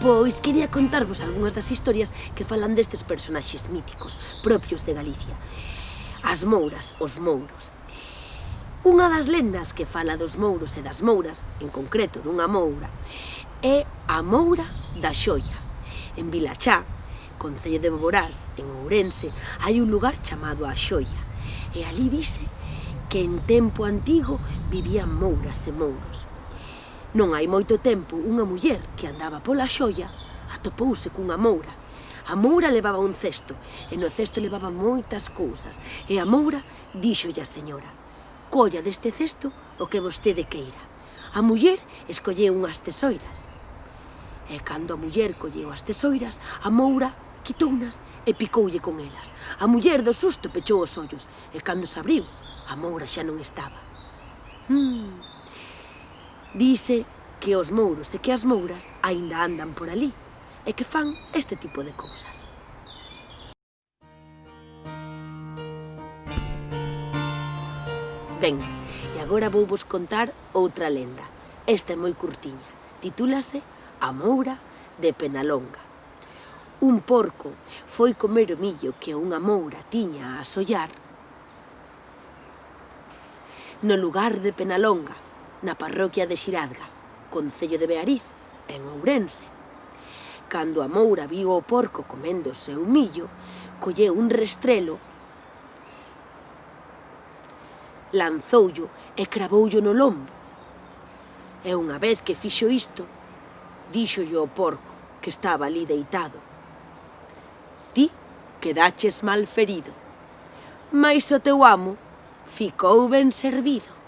Pois quería contarvos algunhas das historias que falan destes personaxes míticos propios de Galicia. As mouras, os mouros. Unha das lendas que fala dos mouros e das mouras, en concreto dunha moura, é a Moura da Xoia. En Vilachá, concello de Boborás, en Ourense, hai un lugar chamado a Xoia, e ali dice que en tempo antigo vivían mouras e mouros. Non hai moito tempo, unha muller que andaba pola Xoia atopouse cunha moura. A moura levaba un cesto, e no cesto levaba moitas cousas, e a moura díxolle a señora: colla deste cesto o que vostede queira. A muller escolleu unhas tesoiras. E cando a muller colleu as tesoiras, a moura quitounas e picoulle con elas. A muller do susto pechou os ollos, e cando se abriu, a moura xa non estaba. Dice que os mouros e que as mouras aínda andan por ali e que fan este tipo de cousas. Ben, e agora vouvos contar outra lenda. Esta é moi curtiña. Titúlase A Moura de Penalonga. Un porco foi comer o millo que unha moura tiña a asollar no lugar de Penalonga, na parroquia de Xiradga, concello de Beariz, en Ourense. Cando a moura viu o porco comendo o seu millo, colleu un restrelo, lanzoullo e cravoullo no lombo. E unha vez que fixo isto, díxolle ao porco, que estaba ali deitado: ti quedaches mal ferido, mais o teu amo ficou ben servido.